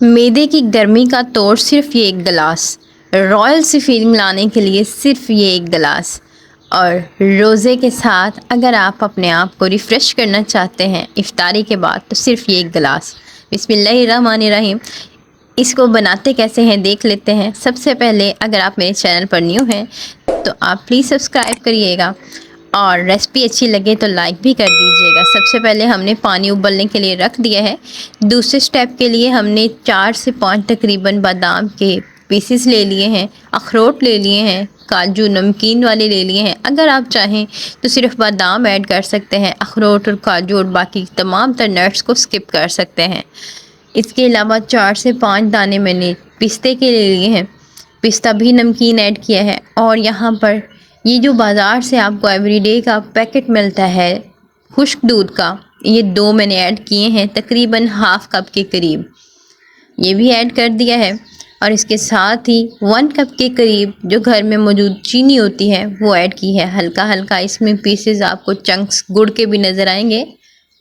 मैदे की गर्मी का तोड़ सिर्फ ये एक गिलास, रॉयल सी फीलिंग लाने के लिए सिर्फ ये एक गिलास। और रोज़े के साथ अगर आप अपने आप को रिफ़्रेश करना चाहते हैं इफ्तारी के बाद, तो सिर्फ ये एक गिलास। बिस्मिल्लाहिर्रहमानिर्रहीम। इसको बनाते कैसे हैं देख लेते हैं। सबसे पहले अगर आप मेरे चैनल पर न्यू हैं तो आप प्लीज़ सब्सक्राइब करिएगा, और रेसिपी अच्छी लगे तो लाइक भी कर दीजिएगा। सबसे पहले हमने पानी उबलने के लिए रख दिया है। दूसरे स्टेप के लिए हमने 4 से 5 तकरीबन बादाम के पीसेस ले लिए हैं, अखरोट ले लिए हैं, काजू नमकीन वाले ले लिए हैं। अगर आप चाहें तो सिर्फ बादाम ऐड कर सकते हैं, अखरोट और काजू और बाकी तमाम तर नट्स को स्किप कर सकते हैं। इसके अलावा 4 से 5 दाने मैंने पिस्ते के ले लिए हैं, पिस्ता भी नमकीन ऐड किया है। और यहाँ पर ये जो बाज़ार से आपको एवरीडे का पैकेट मिलता है खुश्क दूध का, ये 2 मैंने ऐड किए हैं, तकरीबन हाफ़ कप के करीब ये भी ऐड कर दिया है। और इसके साथ ही 1 कप के करीब जो घर में मौजूद चीनी होती है वो ऐड की है। हल्का हल्का इसमें पीसेस आपको चंक्स गुड़ के भी नज़र आएंगे,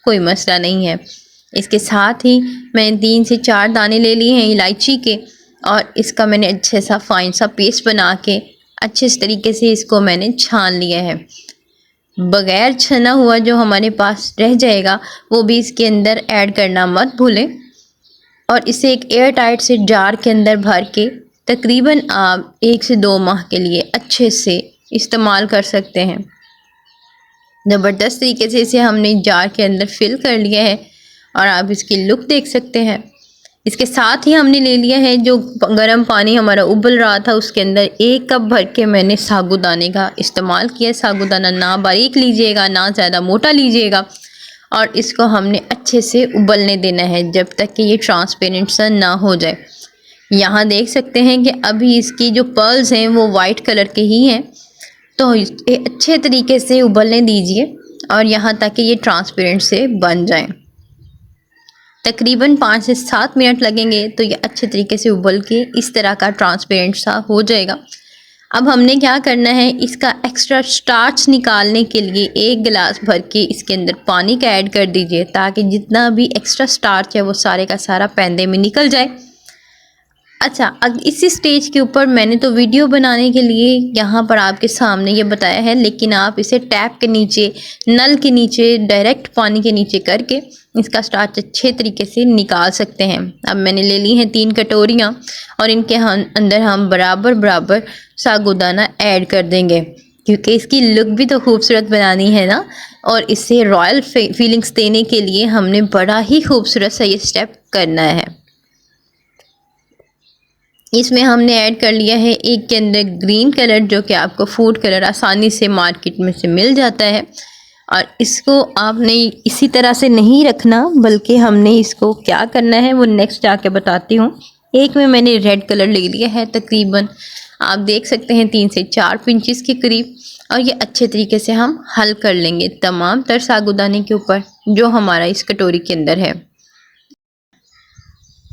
कोई मसला नहीं है। इसके साथ ही मैंने 3 से 4 दाने ले लिए हैं इलायची के, और इसका मैंने अच्छे सा फाइन सा पेस्ट बना के अच्छे तरीके से इसको मैंने छान लिया है। बग़ैर छना हुआ जो हमारे पास रह जाएगा वो भी इसके अंदर ऐड करना मत भूलें। और इसे एक एयर टाइट से जार के अंदर भर के तकरीबन आप 1 से 2 माह के लिए अच्छे से इस्तेमाल कर सकते हैं। ज़बरदस्त तरीके से इसे हमने जार के अंदर फिल कर लिया है, और आप इसकी लुक देख सकते हैं। इसके साथ ही हमने ले लिया है जो गर्म पानी हमारा उबल रहा था, उसके अंदर 1 कप भर के मैंने साबूदाने का इस्तेमाल किया। साबूदाना ना बारीक लीजिएगा ना ज़्यादा मोटा लीजिएगा, और इसको हमने अच्छे से उबलने देना है जब तक कि ये ट्रांसपेरेंट सा ना हो जाए। यहाँ देख सकते हैं कि अभी इसकी जो पर्ल्स हैं वो वाइट कलर के ही हैं, तो इसे अच्छे तरीके से उबलने दीजिए और यहाँ तक कि ये ट्रांसपेरेंट से बन जाएं। तकरीबन 5 से 7 मिनट लगेंगे तो ये अच्छे तरीके से उबल के इस तरह का ट्रांसपेरेंट सा हो जाएगा। अब हमने क्या करना है, इसका एक्स्ट्रा स्टार्च निकालने के लिए 1 गिलास भर के इसके अंदर पानी का ऐड कर दीजिए, ताकि जितना भी एक्स्ट्रा स्टार्च है वो सारे का सारा पैंदे में निकल जाए। अच्छा, अब इसी स्टेज के ऊपर मैंने तो वीडियो बनाने के लिए यहाँ पर आपके सामने ये बताया है, लेकिन आप इसे टैप के नीचे, नल के नीचे, डायरेक्ट पानी के नीचे करके इसका स्टार्च अच्छे तरीके से निकाल सकते हैं। अब मैंने ले ली हैं 3 कटोरियाँ, और इनके अंदर हम बराबर बराबर साबूदाना ऐड कर देंगे, क्योंकि इसकी लुक भी तो खूबसूरत बनानी है ना। और इससे रॉयल फीलिंग्स देने के लिए हमने बड़ा ही खूबसूरत सा ये स्टेप करना है। इसमें हमने ऐड कर लिया है एक के अंदर ग्रीन कलर, जो कि आपको फूड कलर आसानी से मार्केट में से मिल जाता है। और इसको आपने इसी तरह से नहीं रखना, बल्कि हमने इसको क्या करना है वो नेक्स्ट जाके बताती हूँ। एक में मैंने रेड कलर ले लिया है, तकरीबन आप देख सकते हैं 3 से 4 पिंचेस के करीब, और ये अच्छे तरीके से हम हल कर लेंगे तमाम तर साबूदाने के ऊपर जो हमारा इस कटोरी के अंदर है।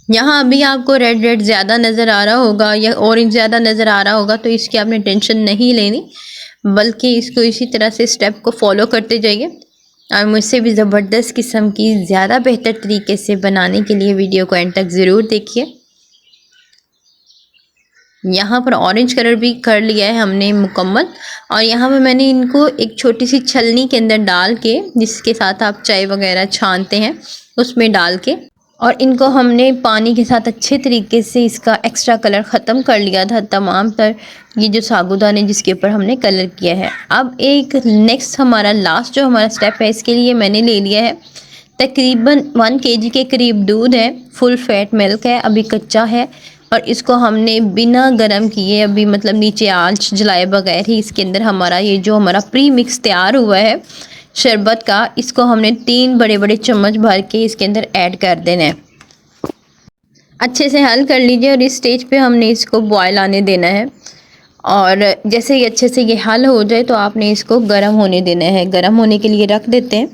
यहाँ अभी आपको रेड रेड ज़्यादा नज़र आ रहा होगा या ऑरेंज ज़्यादा नज़र आ रहा होगा, तो इसकी आपने टेंशन नहीं लेनी, बल्कि इसको इसी तरह से स्टेप को फॉलो करते जाइए। और मुझसे भी ज़बरदस्त किस्म की ज़्यादा बेहतर तरीके से बनाने के लिए वीडियो को एंड तक ज़रूर देखिए। यहाँ पर ऑरेंज कलर भी कर लिया है हमने मुकम्मल, और यहाँ पर मैंने इनको एक छोटी सी छलनी के अंदर डाल के, जिसके साथ आप चाय वगैरह छानते हैं, उसमें डाल के, और इनको हमने पानी के साथ अच्छे तरीके से इसका एक्स्ट्रा कलर ख़त्म कर लिया था, तमाम तर ये जो साबूदाने जिसके ऊपर हमने कलर किया है। अब एक नेक्स्ट हमारा लास्ट जो हमारा स्टेप है, इसके लिए मैंने ले लिया है तकरीबन 1 kg के करीब दूध है, फुल फैट मिल्क है, अभी कच्चा है, और इसको हमने बिना गरम किए, अभी मतलब नीचे आंच जलाए बगैर ही इसके अंदर हमारा ये जो हमारा प्री मिक्स तैयार हुआ है शरबत का, इसको हमने 3 बड़े बड़े चम्मच भर के इसके अंदर ऐड कर देना है। अच्छे से हल कर लीजिए, और इस स्टेज पे हमने इसको बॉयल आने देना है। और जैसे ही अच्छे से ये हल हो जाए तो आपने इसको गर्म होने देना है। गर्म होने के लिए रख देते हैं।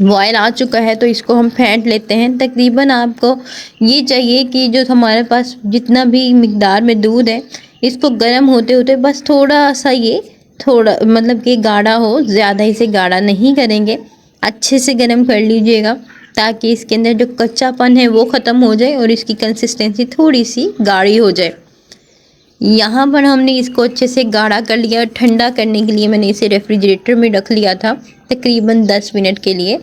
बॉयल आ चुका है तो इसको हम फेंट लेते हैं। तकरीबन आपको ये चाहिए कि जो हमारे पास जितना भी मिकदार में दूध है, इसको गर्म होते होते बस थोड़ा सा ये थोड़ा मतलब कि गाढ़ा हो, ज़्यादा इसे गाढ़ा नहीं करेंगे, अच्छे से गर्म कर लीजिएगा। ताकि इसके अंदर जो कच्चापन है वो ख़त्म हो जाए और इसकी कंसिस्टेंसी थोड़ी सी गाढ़ी हो जाए। यहाँ पर हमने इसको अच्छे से गाढ़ा कर लिया और ठंडा करने के लिए मैंने इसे रेफ्रिजरेटर में रख लिया था तकरीबन 10 मिनट के लिए।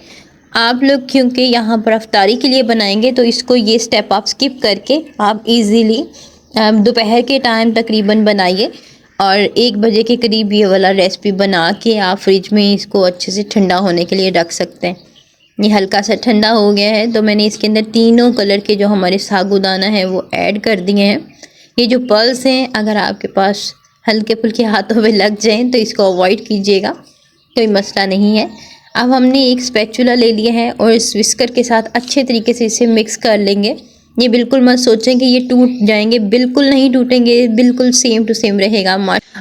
आप लोग क्योंकि यहाँ पर अफ्तारी के लिए बनाएंगे तो इसको ये स्टेप आप स्किप करके आप इजीली दोपहर के टाइम तकरीबन बनाइए और 1 बजे के करीब ये वाला रेसिपी बना के आप फ्रिज में इसको अच्छे से ठंडा होने के लिए रख सकते हैं। ये हल्का सा ठंडा हो गया है तो मैंने इसके अंदर तीनों कलर के जो हमारे साबूदाना है वो ऐड कर दिए हैं। ये जो पल्स हैं अगर आपके पास हल्के फुल्के हाथों में लग जाएं तो इसको अवॉइड कीजिएगा, कोई मसला नहीं है। अब हमने एक स्पैचुला ले लिया है और इस विस्कर के साथ अच्छे तरीके से इसे मिक्स कर लेंगे। ये बिल्कुल मत सोचें कि ये टूट जाएंगे, बिल्कुल नहीं टूटेंगे, बिल्कुल सेम टू सेम रहेगा।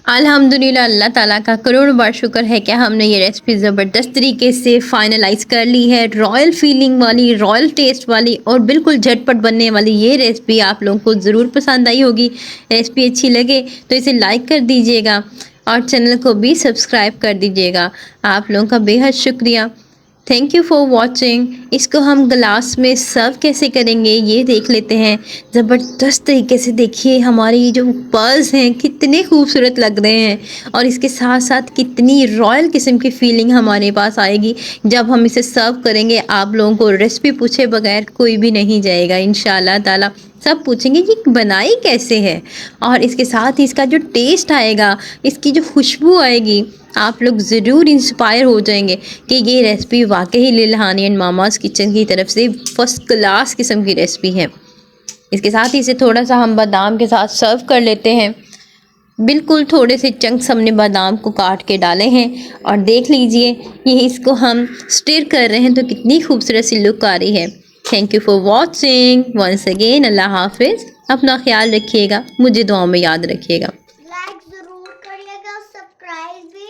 अल्हम्दुलिल्लाह, अल्लाह ताला का करोड़ बार शुक्र है कि हमने ये रेसिपी ज़बरदस्त तरीके से फाइनलाइज कर ली है। रॉयल फीलिंग वाली, रॉयल टेस्ट वाली और बिल्कुल झटपट बनने वाली ये रेसिपी आप लोगों को ज़रूर पसंद आई होगी। रेसिपी अच्छी लगे तो इसे लाइक कर दीजिएगा और चैनल को भी सब्सक्राइब कर दीजिएगा। आप लोगों का बेहद शुक्रिया। Thank you for watching. इसको हम ग्लास में सर्व कैसे करेंगे ये देख लेते हैं। ज़बरदस्त तरीके से देखिए हमारे ये जो पर्ल्स हैं कितने खूबसूरत लग रहे हैं और इसके साथ साथ कितनी रॉयल किस्म की फीलिंग हमारे पास आएगी जब हम इसे सर्व करेंगे। आप लोगों को रेसिपी पूछे बगैर कोई भी नहीं जाएगा इंशाल्लाह ताला। सब पूछेंगे कि बनाई कैसे है और इसके साथ ही इसका जो टेस्ट आएगा, इसकी जो खुशबू आएगी, आप लोग ज़रूर इंस्पायर हो जाएंगे कि ये रेसिपी वाकई लिल्हानी एंड मामाज़ किचन की तरफ से फर्स्ट क्लास किस्म की रेसिपी है। इसके साथ ही इसे थोड़ा सा हम बादाम के साथ सर्व कर लेते हैं। बिल्कुल थोड़े से चंक्स हमने बादाम को काट के डाले हैं और देख लीजिए ये इसको हम स्टिर कर रहे हैं तो कितनी खूबसूरत सी लुक आ रही है। Thank you for watching once again. अल्लाह हाफिज़। अपना ख्याल रखिएगा, मुझे दुआओं में याद रखिएगा। लाइक ज़रूर करिएगा, सब्सक्राइब भी।